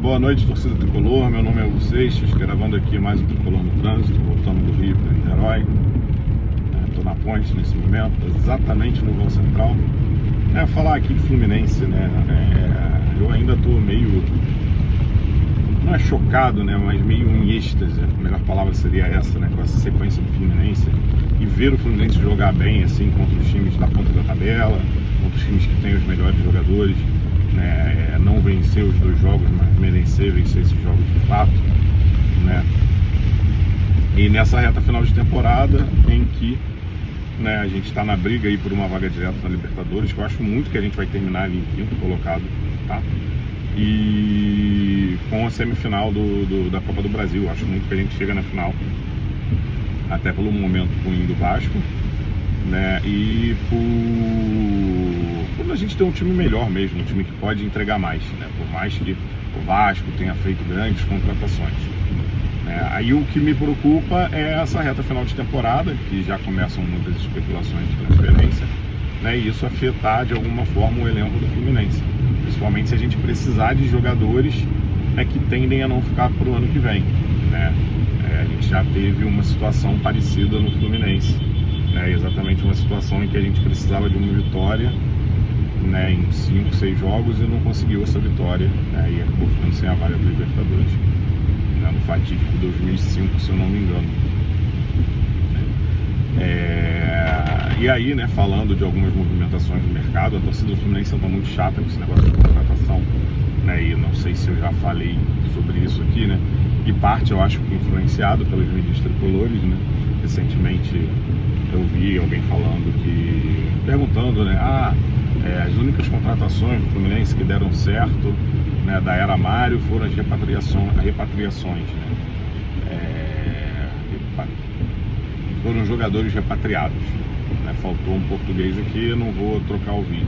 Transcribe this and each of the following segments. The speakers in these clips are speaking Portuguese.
Boa noite, torcida tricolor. Meu nome é Hugo Seixas, gravando aqui mais um Tricolor no Trânsito, voltando do Rio para Niterói. Estou na ponte nesse momento, exatamente no vão central. Falar aqui de Fluminense, né? Eu ainda estou meio, não é chocado, né? Mas meio em êxtase, a melhor palavra seria essa, né? Com essa sequência do Fluminense. E ver o Fluminense jogar bem, assim, contra os times da ponta da tabela, contra os times que têm os melhores jogadores. Não vencer os dois jogos, mas merecer vencer esses jogos de fato, né? E nessa reta final de temporada em que, né, a gente está na briga aí por uma vaga direta na Libertadores, que eu acho muito que a gente vai terminar ali em quinto colocado, tá? E com a semifinal da Copa do Brasil, eu acho muito que a gente chega na final, até pelo momento ruim do Vasco, né? E por a gente ter um time melhor mesmo, um time que pode entregar mais, né? Por mais que o Vasco tenha feito grandes contratações, né? Aí o que me preocupa é essa reta final de temporada, que já começam muitas especulações de transferência, né? E isso afetar de alguma forma o elenco do Fluminense, principalmente se a gente precisar de jogadores, né, que tendem a não ficar para o ano que vem, né? A gente já teve uma situação parecida no Fluminense, né? Exatamente uma situação em que a gente precisava de uma vitória, né, em 5, 6 jogos e não conseguiu essa vitória, né, e acabou ficando sem a vaga do Libertadores, né, no fatídico 2005, se eu não me engano. E aí, né, falando de algumas movimentações do mercado, a torcida do Fluminense está muito chata com esse negócio de contratação, né, e não sei se eu já falei sobre isso aqui, né, e parte eu acho que influenciado pelos mídias tricolores, né. Recentemente eu vi alguém perguntando, né, as únicas contratações do Fluminense que deram certo, né, da era Mário foram as repatriações, né? Foram jogadores repatriados, né? Faltou um português aqui, eu não vou trocar o vídeo,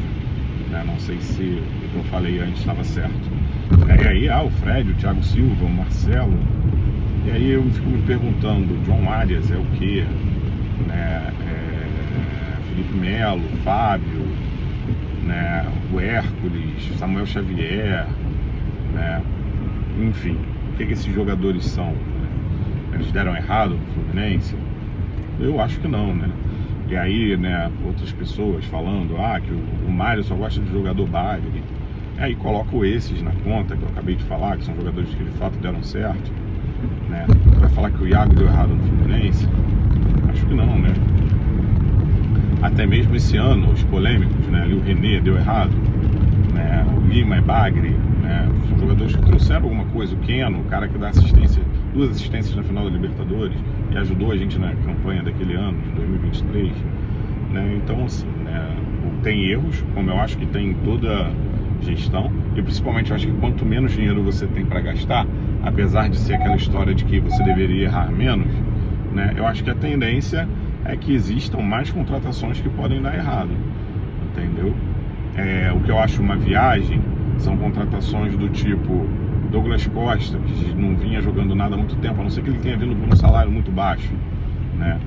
né? Não sei se o que eu falei antes estava certo. E aí, o Fred, o Thiago Silva, o Marcelo, e aí eu fico me perguntando, John Arias é o quê? Né? Felipe Melo, Fábio, né, o Hércules, Samuel Xavier, né, enfim, o que esses jogadores são? Né? Eles deram errado no Fluminense? Eu acho que não, né? E aí, né, outras pessoas falando, que o Mário só gosta de jogador bagre, aí coloco esses na conta que eu acabei de falar, que são jogadores que de fato deram certo, né? Vai falar que o Iago deu errado no Fluminense? Acho que não, né? Até mesmo esse ano, os polêmicos, né? Ali o René deu errado, né? O Lima é bagre, né? São jogadores que trouxeram alguma coisa. O Keno, o cara que dá assistência, 2 assistências na final da Libertadores e ajudou a gente na campanha daquele ano, de 2023, né? Então, assim, né? Tem erros, como eu acho que tem em toda gestão, e principalmente eu acho que quanto menos dinheiro você tem para gastar, apesar de ser aquela história de que você deveria errar menos, né? Eu acho que a tendência é que existam mais contratações que podem dar errado, entendeu? O que eu acho uma viagem são contratações do tipo Douglas Costa, que não vinha jogando nada há muito tempo, a não ser que ele tenha vindo por um salário muito baixo, né?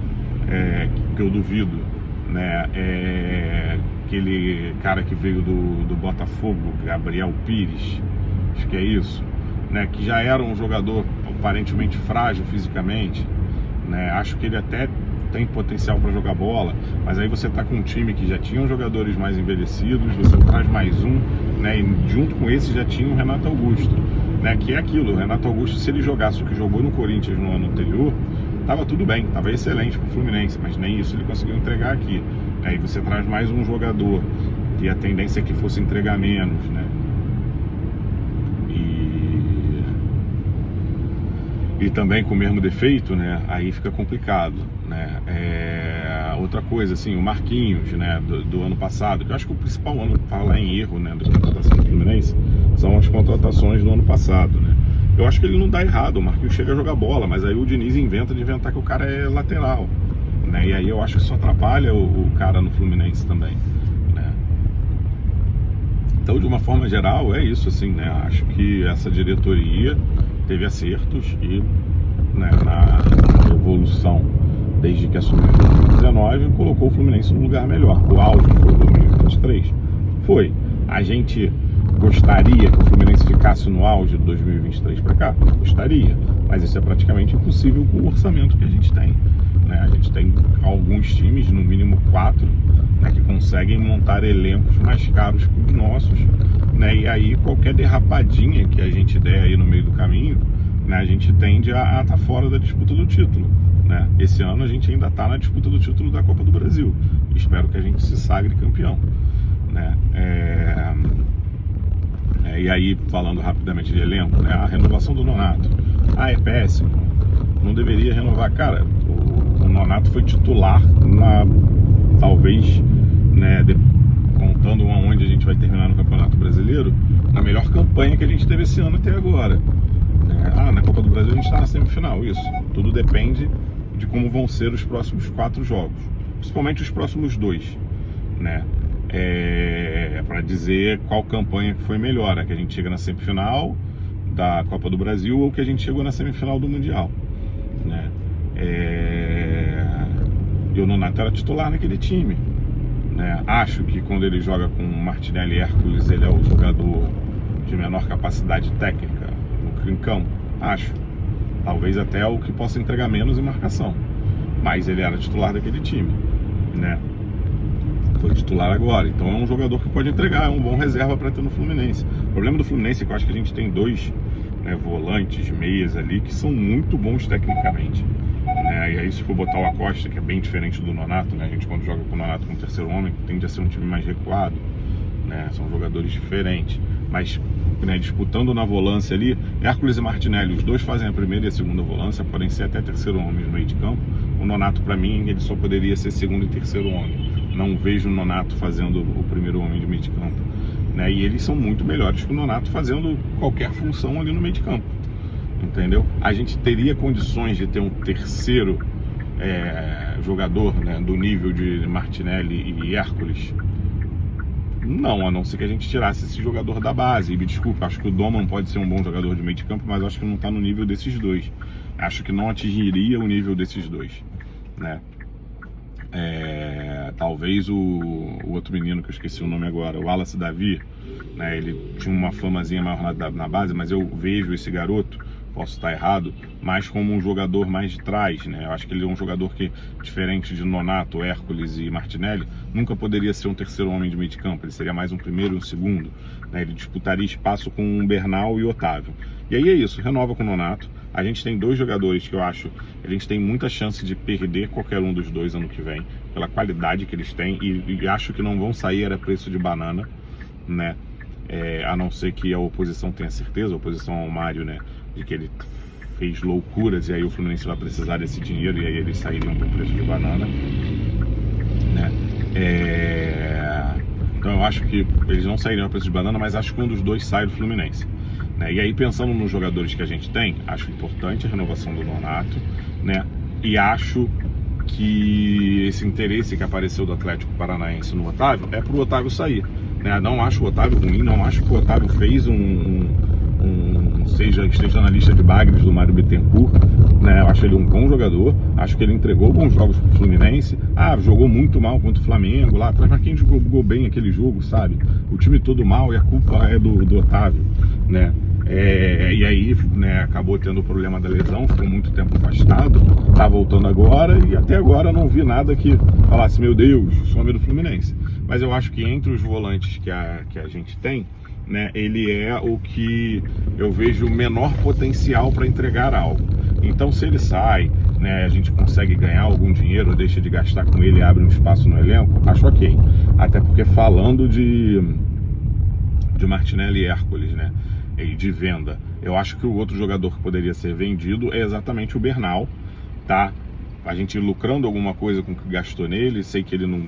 Que eu duvido, né? Aquele cara que veio do Botafogo, Gabriel Pires, acho que é isso, né? Que já era um jogador aparentemente frágil fisicamente, né? Acho que ele até tem potencial para jogar bola, mas aí você tá com um time que já tinha jogadores mais envelhecidos, você traz mais um, né, e junto com esse já tinha o Renato Augusto, né, que é aquilo, o Renato Augusto, se ele jogasse o que jogou no Corinthians no ano anterior, tava tudo bem, tava excelente pro Fluminense, mas nem isso ele conseguiu entregar aqui. Aí você traz mais um jogador, que a tendência é que fosse entregar menos, né, e também com o mesmo defeito, né, aí fica complicado, né. Outra coisa, assim, o Marquinhos, né, do ano passado, que eu acho que o principal ano para falar em erro, né, da contratação do Fluminense são as contratações do ano passado, né. Eu acho que ele não dá errado, o Marquinhos chega a jogar bola, mas aí o Diniz inventa que o cara é lateral, né, e aí eu acho que isso atrapalha o cara no Fluminense também, né. Então, de uma forma geral, é isso, assim, né, acho que essa diretoria teve acertos e, né, na evolução desde que assumiu em 2019 colocou o Fluminense num lugar melhor. O auge foi 2023? Foi. A gente Gostaria que o Fluminense ficasse no auge de 2023 para cá? Gostaria, mas isso é praticamente impossível com o orçamento que a gente tem, né? A gente tem alguns times, no mínimo 4, né, que conseguem montar elencos mais caros que os nossos, né? E aí qualquer derrapadinha que a gente der aí no meio do caminho, né, a gente tende a estar fora da disputa do título, né? Esse ano a gente ainda está na disputa do título da Copa do Brasil. Espero que a gente se sagre campeão, né? E aí, falando rapidamente de elenco, né, a renovação do Nonato, é péssimo, não deveria renovar. Cara, o Nonato foi titular talvez, né, contando onde a gente vai terminar no Campeonato Brasileiro, na melhor campanha que a gente teve esse ano até agora. Na Copa do Brasil a gente está na semifinal, isso. Tudo depende de como vão ser os próximos 4 jogos, principalmente os próximos 2, né? Para dizer qual campanha que foi melhor, que a gente chega na semifinal da Copa do Brasil ou que a gente chegou na semifinal do Mundial, né? E o Nonato era titular naquele time, né? Acho que quando ele joga com Martinelli e Hércules, ele é o jogador de menor capacidade técnica em campo, acho. Talvez até o que possa entregar menos em marcação, mas ele era titular daquele time, né? Foi titular agora, então é um jogador que pode entregar, é um bom reserva para ter no Fluminense. O problema do Fluminense é que eu acho que a gente tem 2, né, volantes, meias ali, que são muito bons tecnicamente, né? E aí se for botar o Acosta, que é bem diferente do Nonato, né? A gente quando joga com o Nonato com o terceiro homem, tende a ser um time mais recuado, né? São jogadores diferentes, mas, né, disputando na volância ali, Hércules e Martinelli, os dois fazem a primeira e a segunda volância, podem ser até terceiro homem no meio de campo. O Nonato, para mim, ele só poderia ser segundo e terceiro homem. Não vejo o Nonato fazendo o primeiro homem de meio de campo, né? E eles são muito melhores que o Nonato fazendo qualquer função ali no meio de campo, entendeu? A gente teria condições de ter um terceiro jogador, né, do nível de Martinelli e Hércules? Não, a não ser que a gente tirasse esse jogador da base. E me desculpa, acho que o Doman pode ser um bom jogador de meio de campo, mas acho que não está no nível desses dois. Acho que não atingiria o nível desses dois, né? Talvez o outro menino que eu esqueci o nome agora, o Wallace Davi, né? Ele tinha uma famazinha maior na base, mas eu vejo esse garoto, posso estar errado, mais como um jogador mais de trás, né? Eu acho que ele é um jogador que, diferente de Nonato, Hércules e Martinelli, nunca poderia ser um terceiro homem de meio de campo. Ele seria mais um primeiro e um segundo, né? Ele disputaria espaço com o Bernal e o Otávio. E aí é isso, renova com o Nonato. A gente tem 2 jogadores que eu acho que a gente tem muita chance de perder qualquer um dos 2 ano que vem, pela qualidade que eles têm, e acho que não vão sair a preço de banana, né? A não ser que a oposição tenha certeza, a oposição ao Mário, né, de que ele fez loucuras e aí o Fluminense vai precisar desse dinheiro e aí eles sairiam por preço de banana, né? Então eu acho que eles não sairiam a preço de banana, mas acho que um dos 2 sai do Fluminense, né? E aí, pensando nos jogadores que a gente tem, acho importante a renovação do Nonato, né? E acho que esse interesse que apareceu do Atlético Paranaense no Otávio é pro Otávio sair, né? Não acho o Otávio ruim, não acho que o Otávio fez esteja na lista de bagres do Mário Bittencourt, né? Eu acho ele um bom jogador, acho que ele entregou bons jogos pro Fluminense. Jogou muito mal contra o Flamengo lá atrás, mas quem jogou bem aquele jogo, sabe? O time todo mal e a culpa é do Otávio, né? E aí, né, acabou tendo o problema da lesão, ficou muito tempo afastado, tá voltando agora e até agora não vi nada que falasse, meu Deus, some do Fluminense. Mas eu acho que entre os volantes que a gente tem, né, ele é o que eu vejo menor potencial para entregar algo. Então se ele sai, né, a gente consegue ganhar algum dinheiro, deixa de gastar com ele e abre um espaço no elenco, acho ok. Até porque falando de Martinelli e Hércules, né, e de venda, eu acho que o outro jogador que poderia ser vendido é exatamente o Bernal, tá? A gente lucrando alguma coisa com o que gastou nele, sei que ele não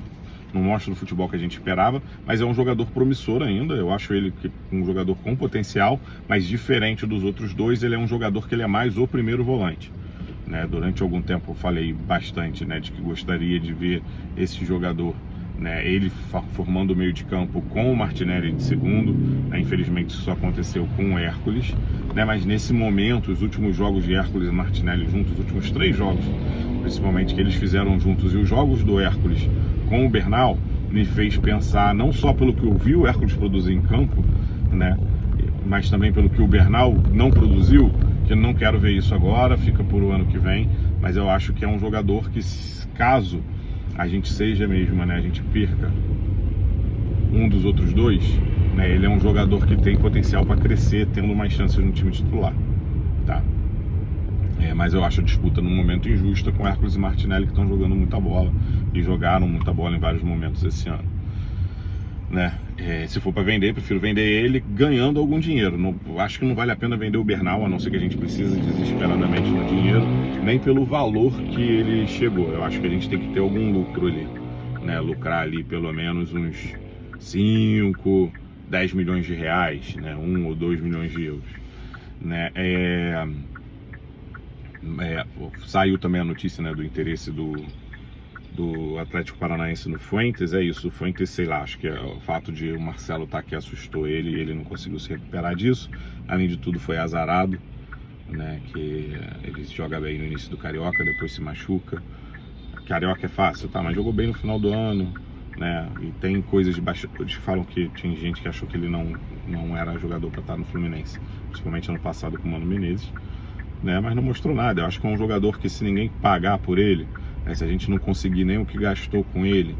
mostra o futebol que a gente esperava, mas é um jogador promissor ainda. Eu acho ele um jogador com potencial, mas diferente dos outros 2, ele é um jogador que ele é mais o primeiro volante, né? Durante algum tempo eu falei bastante, né, de que gostaria de ver esse jogador, né, ele formando o meio de campo com o Martinelli de segundo, né? Infelizmente isso só aconteceu com o Hércules, né? Mas nesse momento, os últimos jogos de Hércules e Martinelli juntos, os últimos 3 jogos, principalmente, que eles fizeram juntos, e os jogos do Hércules com o Bernal, me fez pensar, não só pelo que eu vi o Hércules produzir em campo, né? Mas também pelo que o Bernal não produziu, que não quero ver isso agora, fica por o ano que vem, mas eu acho que é um jogador que, caso a gente seja mesmo, né, a gente perca um dos outros dois, né, ele é um jogador que tem potencial para crescer, tendo mais chances no time titular, tá? Mas eu acho a disputa num momento injusta com Hércules e Martinelli, que estão jogando muita bola e jogaram muita bola em vários momentos esse ano, né? Se for para vender, prefiro vender ele ganhando algum dinheiro. Acho que não vale a pena vender o Bernal, a não ser que a gente precise desesperadamente do dinheiro, nem pelo valor que ele chegou. Eu acho que a gente tem que ter algum lucro ali, né? Lucrar ali pelo menos uns 5, 10 milhões de reais, né? 1 ou 2 milhões de euros, né? Saiu também a notícia, né, do interesse do Atlético Paranaense no Fuentes. É isso, o Fuentes, sei lá, acho que o fato de o Marcelo estar aqui assustou ele não conseguiu se recuperar disso. Além de tudo, foi azarado, né, que ele joga bem no início do Carioca, depois se machuca. Carioca é fácil, tá, mas jogou bem no final do ano, né, e tem coisas de bastidores que falam que tinha gente que achou que ele não era jogador para estar no Fluminense, principalmente ano passado com o Mano Menezes, né, mas não mostrou nada. Eu acho que é um jogador que, se ninguém pagar por ele, né, se a gente não conseguir nem o que gastou com ele,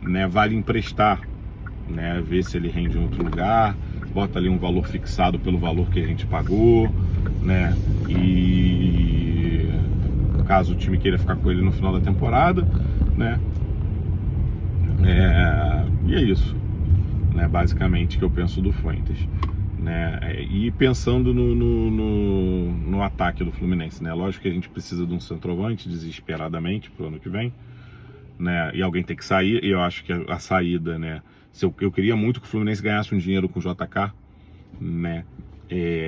né, vale emprestar, né, ver se ele rende em outro lugar, bota ali um valor fixado pelo valor que a gente pagou, né, e caso o time queira ficar com ele no final da temporada, né, e é isso, né, basicamente, que eu penso do Fuentes, né, e pensando no ataque do Fluminense, né, lógico que a gente precisa de um centroavante desesperadamente pro ano que vem, né, e alguém tem que sair, e eu acho que a saída, né, eu queria muito que o Fluminense ganhasse um dinheiro com o JK, né,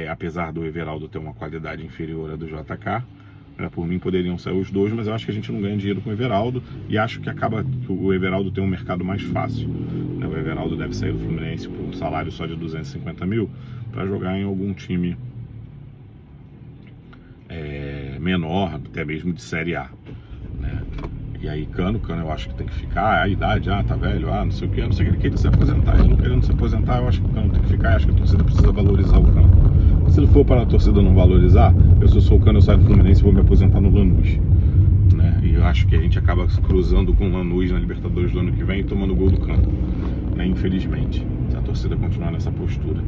apesar do Everaldo ter uma qualidade inferior à do JK, né, por mim poderiam sair os dois, mas eu acho que a gente não ganha dinheiro com o Everaldo, e acho que que o Everaldo tem um mercado mais fácil, né? O Everaldo deve sair do Fluminense por um salário só de 250 mil para jogar em algum time menor, até mesmo de Série A, né? E aí Cano eu acho que tem que ficar, a idade, tá velho, não sei o que, ele queria se aposentar, ele não querendo se aposentar, eu acho que o Cano tem que ficar, acho que a torcida precisa valorizar o Cano. Se ele for para a torcida não valorizar, se eu sou o Cano, eu saio do Fluminense e vou me aposentar no Lanús, né? E eu acho que a gente acaba cruzando com o Lanús na Libertadores do ano que vem e tomando gol do Cano, né? Infelizmente, se a torcida continuar nessa postura.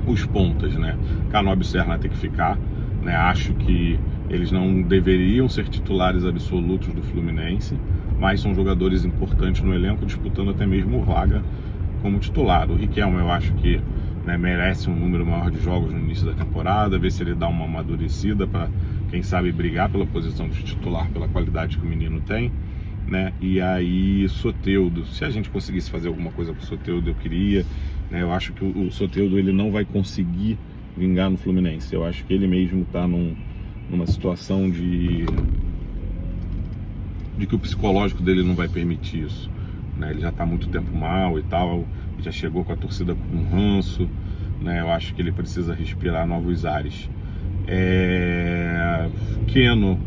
Os pontas, né? Canóbio e Serna tem que ficar, né? Acho que eles não deveriam ser titulares absolutos do Fluminense, mas são jogadores importantes no elenco, disputando até mesmo vaga como titular. O Riquelme, eu acho que, né, merece um número maior de jogos no início da temporada, ver se ele dá uma amadurecida para, quem sabe, brigar pela posição de titular, pela qualidade que o menino tem, né? E aí Soteldo, se a gente conseguisse fazer alguma coisa com o Soteldo, eu queria, né? Eu acho que o Soteldo, ele não vai conseguir vingar no Fluminense. Eu acho que ele mesmo está numa situação de que o psicológico dele não vai permitir isso, né? Ele já está há muito tempo mal e tal, já chegou com a torcida com um ranço, né? Eu acho que ele precisa respirar novos ares. Keno,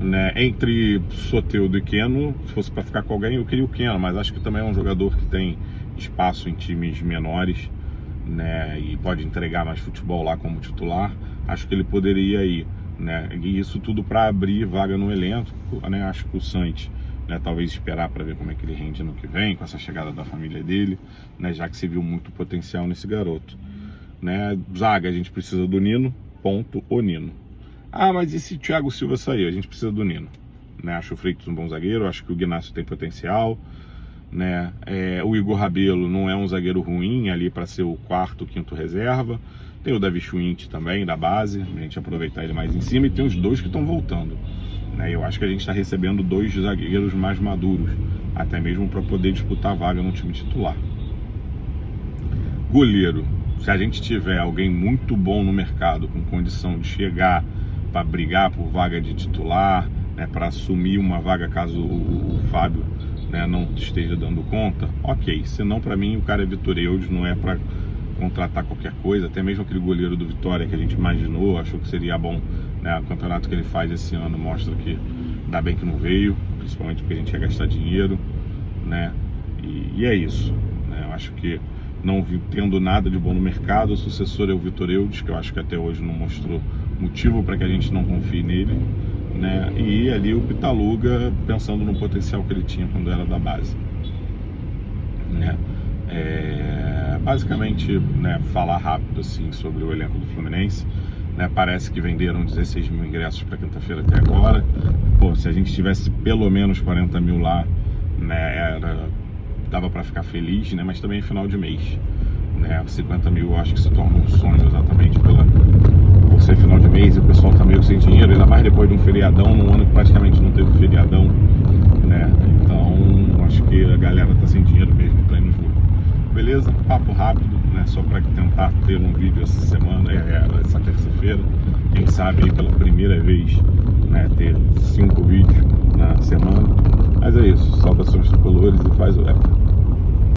né? Entre Soteldo e Keno, se fosse para ficar com alguém, eu queria o Keno, mas acho que também é um jogador que tem espaço em times menores, né? E pode entregar mais futebol lá como titular. Acho que ele poderia ir, né? E isso tudo para abrir vaga no elenco, né? Acho que o Santos, né, talvez esperar para ver como é que ele rende no que vem, com essa chegada da família dele, né, já que se viu muito potencial nesse garoto, né? Zaga, a gente precisa do Nino, ponto, o Nino. Mas e se o Thiago Silva sair? A gente precisa do Nino, né? Acho o Freitas um bom zagueiro, acho que o Ignacio tem potencial, né? O Igor Rabelo não é um zagueiro ruim ali para ser o quarto, quinto reserva. Tem o Davi Schwint também, da base, a gente aproveitar ele mais em cima, e tem os dois que estão voltando, né? Eu acho que a gente está recebendo dois zagueiros mais maduros, até mesmo para poder disputar a vaga no time titular. Goleiro, se a gente tiver alguém muito bom no mercado, com condição de chegar para brigar por vaga de titular, né, para assumir uma vaga caso o Fábio, né, não esteja dando conta, ok. Senão, para mim, o cara é Vitor Eudes, não é para contratar qualquer coisa. Até mesmo aquele goleiro do Vitória que a gente imaginou, achou que seria bom, né? O campeonato que ele faz esse ano mostra que ainda bem que não veio, principalmente porque a gente ia gastar dinheiro, né? E é isso, né? Eu Eu acho que não tendo nada de bom no mercado, o sucessor é o Vitor Eudes, que eu acho que até hoje não mostrou motivo para que a gente não confie nele, né? E ali o Pitaluga pensando no potencial que ele tinha quando era da base, né? Basicamente, né, falar rápido assim sobre o elenco do Fluminense, né? Parece que venderam 16 mil ingressos para quinta-feira até agora. Pô, se a gente tivesse pelo menos 40 mil lá, né, dava para ficar feliz, né? Mas também é final de mês, né? 50 mil eu acho que se torna um sonho, exatamente por ser final de mês e o pessoal tá meio sem dinheiro, ainda mais depois de um feriadão, num ano que praticamente não teve feriadão, né? Então acho que a galera tá sem dinheiro mesmo pra ir no jogo. Beleza? Papo rápido, né? Só para tentar ter um vídeo essa semana, essa terça-feira, quem sabe pela primeira vez, né, ter 5 vídeos na semana. Mas é isso, saudações tricolores e faz o eco.